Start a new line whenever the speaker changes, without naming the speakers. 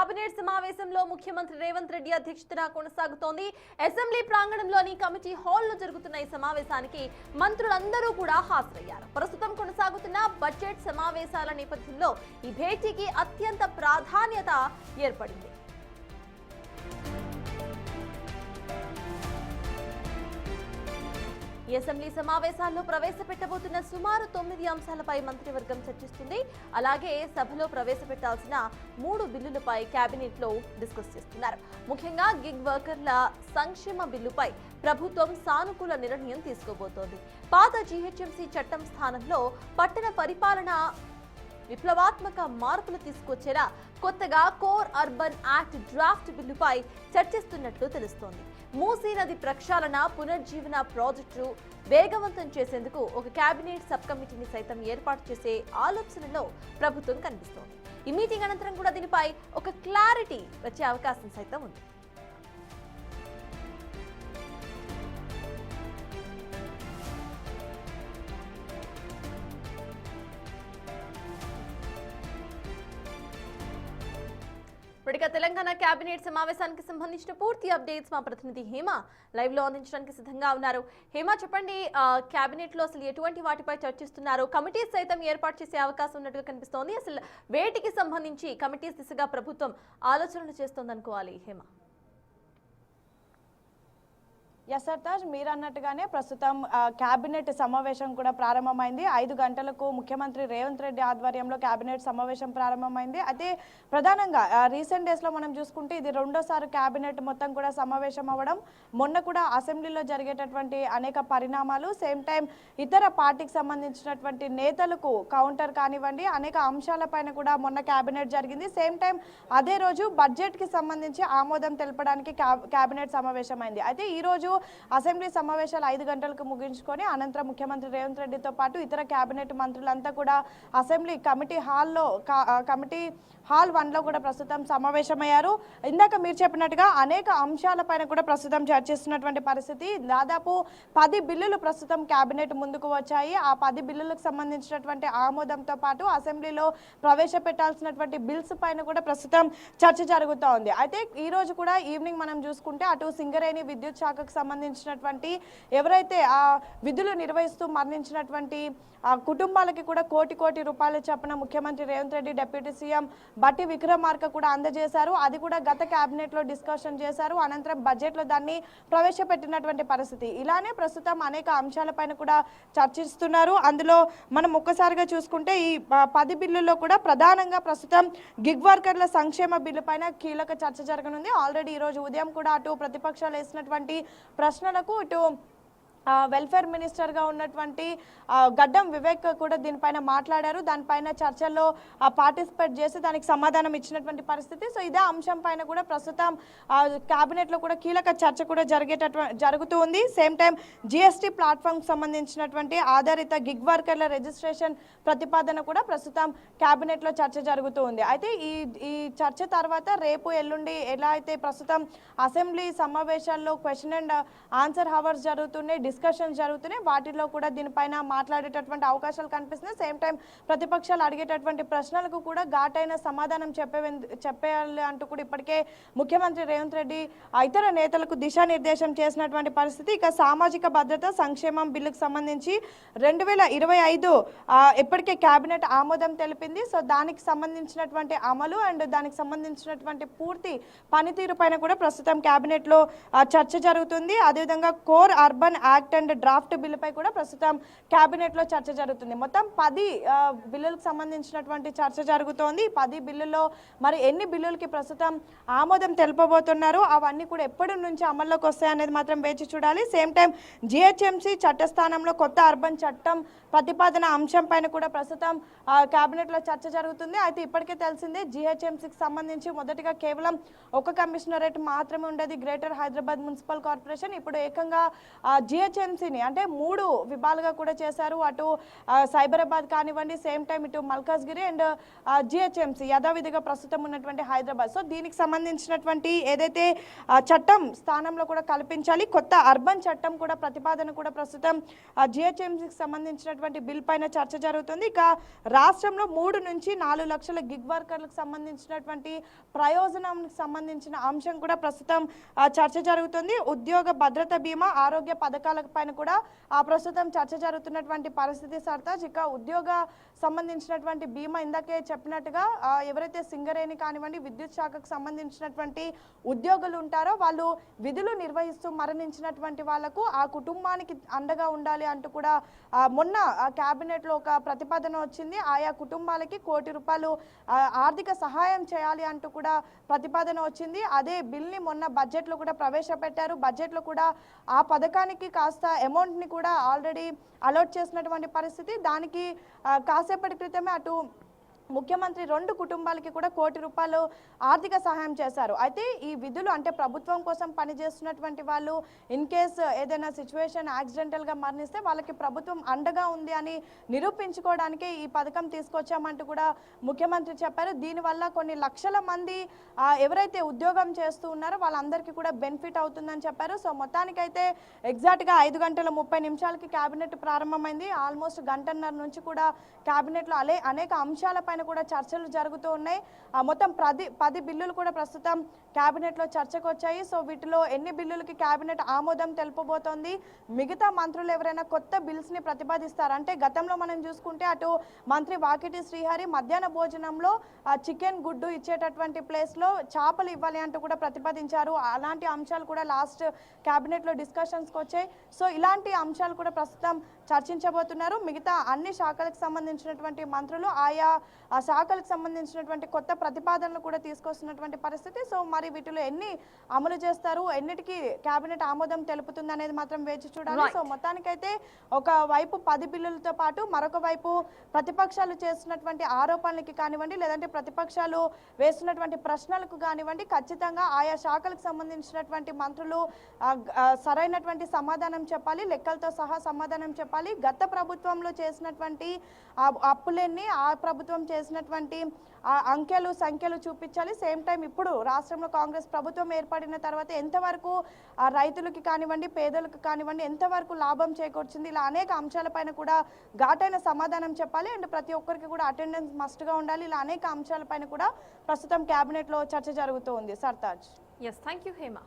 Cabinet సమావేశంలో ముఖ్యమంత్రి రేవంత్ రెడ్డి అధ్యక్షతన కొనసాగుతోంది. అసెంబ్లీ ప్రాంగణంలోని కమిటీ హాల్లో జరుగుతున్న ఈ సమావేశానికి మంత్రులందరూ కూడా హాజరయ్యారు. ప్రస్తుతం కొనసాగుతున్న బడ్జెట్ సమావేశాల నేపథ్యంలో ఈ భేటీకి అత్యంత ప్రాధాన్యత ఏర్పడింది. ఈ అసెంబ్లీ సమావేశాల్లో ప్రవేశపెట్టబోతున్న సుమారు 9 అంశాలపై మంత్రివర్గం చర్చిస్తుంది. అలాగే సభలో ప్రవేశపెట్టాల్సిన 3 బిల్లులపై కేబినెట్ లో డిస్కస్ చేస్తున్నారు. ముఖ్యంగా గిగ్ వర్కర్ల సంక్షేమ బిల్లుపై ప్రభుత్వం సానుకూల నిర్ణయం తీసుకోబోతోంది. పాత జీహెచ్ఎంసీ చట్టం స్థానంలో పట్టణ పరిపాలన విప్లవాత్మక మార్పులు తీసుకొచ్చేలా కొత్తగా కోర్ అర్బన్ యాక్ట్ డ్రాఫ్ట్ బిల్లుపై చర్చిస్తున్నట్లు తెలుస్తోంది. మూసీ నది ప్రక్షాళన పునర్జీవన ప్రాజెక్టు వేగవంతం చేసేందుకు ఒక కేబినెట్ సబ్ కమిటీని సైతం ఏర్పాటు చేసే ఆలోచనలో ప్రభుత్వం కనిపిస్తోంది. ఈ మీటింగ్ అనంతరం కూడా దీనిపై ఒక క్లారిటీ వచ్చే అవకాశం సైతం ఉంది. ఇప్పటికే తెలంగాణ కేబినెట్ సమావేశానికి సంబంధించిన పూర్తి అప్డేట్స్ మా ప్రతినిధి హేమ లైవ్ లో అందించడానికి సిద్ధంగా ఉన్నారు. హేమ, చెప్పండి, కేబినెట్ లో అసలు ఎటువంటి వాటిపై చర్చిస్తున్నారు? కమిటీస్ సైతం ఏర్పాటు చేసే అవకాశం ఉన్నట్టుగా కనిపిస్తోంది. అసలు వేటికి సంబంధించి కమిటీస్ దిశగా ప్రభుత్వం ఆలోచనలు చేస్తోంది అనుకోవాలి హేమ?
యశర్తాజ్, మీరు అన్నట్టుగానే ప్రస్తుతం కేబినెట్ సమావేశం కూడా ప్రారంభమైంది. 5 గంటలకు ముఖ్యమంత్రి రేవంత్ రెడ్డి ఆధ్వర్యంలో కేబినెట్ సమావేశం ప్రారంభమైంది. అయితే ప్రధానంగా రీసెంట్ డేస్లో మనం చూసుకుంటే ఇది రెండోసారి కేబినెట్ మొత్తం కూడా సమావేశం అవ్వడం, మొన్న కూడా అసెంబ్లీలో జరిగేటటువంటి అనేక పరిణామాలు, సేమ్ టైం ఇతర పార్టీకి సంబంధించినటువంటి నేతలకు కౌంటర్ కానివ్వండి, అనేక అంశాలపైన కూడా మొన్న కేబినెట్ జరిగింది. సేమ్ టైం అదే రోజు బడ్జెట్కి సంబంధించి ఆమోదం తెలపడానికి కేబినెట్ సమావేశమైంది. అయితే ఈరోజు అసెంబ్లీ సమావేశాలు 5 గంటలకు ముగించుకొని అనంతరం ముఖ్యమంత్రి రేవంత్ రెడ్డితో పాటు ఇతర కేబినెట్ మంత్రులంతా కూడా అసెంబ్లీ కమిటీ హాల్ 1లో కూడా ప్రస్తుతం సమావేశమయ్యారు. ఇందాక మీరు చెప్పినట్టుగా అనేక అంశాలపైన కూడా ప్రస్తుతం చర్చిస్తున్నటువంటి పరిస్థితి. దాదాపు 10 బిల్లులు ప్రస్తుతం కేబినెట్ ముందుకు వచ్చాయి. ఆ 10 బిల్లులకు సంబంధించినటువంటి ఆమోదంతో పాటు అసెంబ్లీలో ప్రవేశపెట్టాల్సినటువంటి బిల్స్ పైన కూడా ప్రస్తుతం చర్చ జరుగుతూ ఉంది. అయితే ఈ రోజు కూడా ఈవినింగ్ మనం చూసుకుంటే అటు సింగరేణి విద్యుత్ శాఖకు సంబంధించినటువంటి ఎవరైతే ఆ విధులు నిర్వహిస్తూ మరణించినటువంటి కుటుంబాలకి కూడా కోటి రూపాయలు చొప్పున ముఖ్యమంత్రి రేవంత్ రెడ్డి, డిప్యూటీ సీఎం బట్టి విక్రమార్క కూడా అందజేశారు. అది కూడా గత కేబినెట్ లో డిస్కషన్ చేశారు. అనంతరం బడ్జెట్ లో దాన్ని ప్రవేశపెట్టినటువంటి పరిస్థితి. ఇలానే ప్రస్తుతం అనేక అంశాలపైన కూడా చర్చిస్తున్నారు. అందులో మనం ఒక్కసారిగా చూసుకుంటే ఈ 10 బిల్లుల్లో కూడా ప్రధానంగా ప్రస్తుతం గిగ్ వర్కర్ల సంక్షేమ బిల్లు పైన కీలక చర్చ జరగనుంది. ఆల్రెడీ ఈ రోజు ఉదయం కూడా అటు ప్రతిపక్షాలు వేసినటువంటి ప్రశ్నలకు ఇటు వెల్ఫేర్ మినిస్టర్గా ఉన్నటువంటి గడ్డం వివేక్ కూడా దీనిపైన మాట్లాడారు. దానిపైన చర్చల్లో పార్టిసిపేట్ చేసి దానికి సమాధానం ఇచ్చినటువంటి పరిస్థితి. సో ఇదే అంశం పైన కూడా ప్రస్తుతం క్యాబినెట్లో కూడా కీలక చర్చ కూడా జరుగుతూ ఉంది. సేమ్ టైం జిఎస్టీ ప్లాట్ఫామ్కి సంబంధించినటువంటి ఆధారిత గిగ్ వర్కర్ల రిజిస్ట్రేషన్ ప్రతిపాదన కూడా ప్రస్తుతం క్యాబినెట్లో చర్చ జరుగుతూ ఉంది. అయితే ఈ చర్చ తర్వాత రేపు ఎల్లుండి ఎలా అయితే ప్రస్తుతం అసెంబ్లీ సమావేశాల్లో క్వశ్చన్ అండ్ ఆన్సర్ హవర్స్ జరుగుతున్నాయి, డిస్కషన్స్ జరుగుతున్నాయి, వాటిలో కూడా దీనిపైన మాట్లాడేటటువంటి అవకాశాలు కనిపిస్తున్నాయి. సేమ్ టైం ప్రతిపక్షాలు అడిగేటటువంటి ప్రశ్నలకు కూడా ఘాటైన సమాధానం చెప్పేయాలి అంటూ కూడా ఇప్పటికే ముఖ్యమంత్రి రేవంత్ రెడ్డి ఇతర నేతలకు దిశానిర్దేశం చేసినటువంటి పరిస్థితి. ఇక సామాజిక భద్రత సంక్షేమం బిల్లుకు సంబంధించి 2025 ఇప్పటికే కేబినెట్ ఆమోదం తెలిపింది. సో దానికి సంబంధించినటువంటి అమలు అండ్ దానికి సంబంధించినటువంటి పూర్తి పనితీరు పైన కూడా ప్రస్తుతం కేబినెట్లో చర్చ జరుగుతుంది. అదేవిధంగా core urban act and draft బిల్లుపై కూడా ప్రస్తుతం కేబినెట్లో చర్చ జరుగుతుంది. మొత్తం 10 బిల్లులకు సంబంధించినటువంటి చర్చ జరుగుతోంది. 10 బిల్లుల్లో మరి ఎన్ని బిల్లులకి ప్రస్తుతం ఆమోదం తెలుపబోతున్నారు, అవన్నీ కూడా ఎప్పటి నుంచి అమల్లోకి వస్తాయనేది మాత్రం వేచి చూడాలి. సేమ్ టైం జిహెచ్ఎంసీ చట్టస్థానంలో కొత్త అర్బన్ చట్టం ప్రతిపాదన అంశం పైన కూడా ప్రస్తుతం కేబినెట్లో చర్చ జరుగుతుంది. అయితే ఇప్పటికే తెలిసిందే జిహెచ్ఎంసీకి సంబంధించి మొదటిగా కేవలం ఒక కమిషనరేట్ మాత్రమే ఉండేది గ్రేటర్ హైదరాబాద్ మున్సిపల్ కార్పొరేషన్. ఇప్పుడు ఏకంగా జిహెచ్ జిహెచ్ఎంసీని అంటే 3 విభాగాలుగా కూడా చేశారు. అటు సైబరాబాద్ కానివ్వండి, సేమ్ టైం ఇటు మల్కాజ్గిరి అండ్ జిహెచ్ఎంసీ యథావిధిగా ప్రస్తుతం ఉన్నటువంటి హైదరాబాద్. సో దీనికి సంబంధించినటువంటి ఏదైతే చట్టం స్థానంలో కూడా కల్పించాలి, కొత్త అర్బన్ చట్టం కూడా ప్రతిపాదన కూడా ప్రస్తుతం జిహెచ్ఎంసీకి సంబంధించినటువంటి బిల్ పైన చర్చ జరుగుతుంది. ఇక రాష్ట్రంలో 3 నుంచి 4 లక్షల గిగ్ వర్కర్లకు సంబంధించినటువంటి ప్రయోజనానికి సంబంధించిన అంశం కూడా ప్రస్తుతం చర్చ జరుగుతుంది. ఉద్యోగ భద్రత బీమా, ఆరోగ్య పథకాల పైన కూడా ప్రస్తుతం చర్చ జరుగుతున్నటువంటి పరిస్థితి సర్తాజ్. ఇక ఉద్యోగ సంబంధించినటువంటి బీమా ఇందాకే చెప్పినట్టుగా ఎవరైతే సింగరేణి కానివ్వండి, విద్యుత్ శాఖకు సంబంధించినటువంటి ఉద్యోగులు ఉంటారో వాళ్ళు విధులు నిర్వహిస్తూ మరణించినటువంటి వాళ్లకు ఆ కుటుంబానికి అండగా ఉండాలి అంటూ కూడా మొన్న కేబినెట్లో ఒక ప్రతిపాదన వచ్చింది. ఆయా కుటుంబాలకి ₹1 కోటి ఆర్థిక సహాయం చేయాలి అంటూ కూడా ప్రతిపాదన వచ్చింది. అదే బిల్ని మొన్న బడ్జెట్లో కూడా ప్రవేశపెట్టారు. బడ్జెట్లో కూడా ఆ పథకానికి కాస్త అమౌంట్ని కూడా ఆల్రెడీ అలాట్ చేసినటువంటి పరిస్థితి. దానికి కాసేపటి క్రితమే అటు ముఖ్యమంత్రి 2 కుటుంబాలకి కూడా ₹1 కోటి ఆర్థిక సహాయం చేశారు. అయితే ఈ విధులు అంటే ప్రభుత్వం కోసం పనిచేస్తున్నటువంటి వాళ్ళు ఇన్ కేస్ ఏదైనా సిచ్యువేషన్ యాక్సిడెంటల్గా మరణిస్తే వాళ్ళకి ప్రభుత్వం అండగా ఉంది అని నిరూపించుకోవడానికే ఈ పథకం తీసుకొచ్చామంటూ కూడా ముఖ్యమంత్రి చెప్పారు. దీనివల్ల కొన్ని లక్షల మంది ఎవరైతే ఉద్యోగం చేస్తూ ఉన్నారో వాళ్ళందరికీ కూడా బెనిఫిట్ అవుతుందని చెప్పారు. సో మొత్తానికైతే ఎగ్జాక్ట్గా 5:30 కేబినెట్ ప్రారంభమైంది. ఆల్మోస్ట్ గంటన్నర నుంచి కూడా కేబినెట్లో అనేక అంశాలపై కూడా చర్చలు జరుగుతూ ఉన్నాయి. మొత్తం 10 బిల్లులు కూడా ప్రస్తుతం కేబినెట్లో చర్చకు వచ్చాయి. సో వీటిలో ఎన్ని బిల్లులకి కేబినెట్ ఆమోదం తెలుపబోతోంది, మిగతా మంత్రులు ఎవరైనా కొత్త బిల్స్ని ప్రతిపాదిస్తారు అంటే గతంలో మనం చూసుకుంటే అటు మంత్రి వాకిటి శ్రీహరి మధ్యాహ్న భోజనంలో చికెన్ గుడ్డు ఇచ్చేటటువంటి ప్లేస్లో చేపలు ఇవ్వాలి అంటూ కూడా ప్రతిపాదించారు. అలాంటి అంశాలు కూడా లాస్ట్ కేబినెట్లో డిస్కషన్స్కి వచ్చాయి. సో ఇలాంటి అంశాలు కూడా ప్రస్తుతం చర్చించబోతున్నారు. మిగతా అన్ని శాఖలకు సంబంధించినటువంటి మంత్రులు ఆయా శాఖలకు సంబంధించినటువంటి కొత్త ప్రతిపాదనలు కూడా తీసుకొస్తున్నటువంటి పరిస్థితి. సో మరి వీటిలో ఎన్ని అమలు చేస్తారు, ఎన్నిటికీ కేబినెట్ ఆమోదం తెలుపుతుంది అనేది మాత్రం వేచి చూడాలి. సో మొత్తానికైతే ఒక వైపు 10 బిల్లులతో పాటు మరొక వైపు ప్రతిపక్షాలు చేస్తున్నటువంటి ఆరోపణలకి కానివ్వండి, లేదంటే ప్రతిపక్షాలు వేస్తున్నటువంటి ప్రశ్నలకు కానివ్వండి, ఖచ్చితంగా ఆయా శాఖలకు సంబంధించినటువంటి మంత్రులు సరైనటువంటి సమాధానం చెప్పాలి, లెక్కలతో సహా సమాధానం చెప్పాలి. గత ప్రభుత్వంలో చేసినటువంటి అప్పులన్నీ ఆ ప్రభుత్వం చేసినటువంటి అంకెలు సంఖ్యలు చూపించాలి. సేమ్ టైం ఇప్పుడు రాష్ట్రంలో కాంగ్రెస్ ప్రభుత్వం ఏర్పడిన తర్వాత ఎంతవరకు రైతులకి కానివ్వండి, పేదలకు కానివ్వండి ఎంతవరకు లాభం చేకూర్చింది, ఇలా అనేక అంశాలపైన కూడా ఘాటైన సమాధానం చెప్పాలి. అండ్ ప్రతి ఒక్కరికి కూడా అటెండెన్స్ మస్ట్గా ఉండాలి. ఇలా అనేక అంశాలపైన కూడా ప్రస్తుతం కేబినెట్లో చర్చ జరుగుతూ ఉంది. Sartaj.
Yes, thank you, Hema.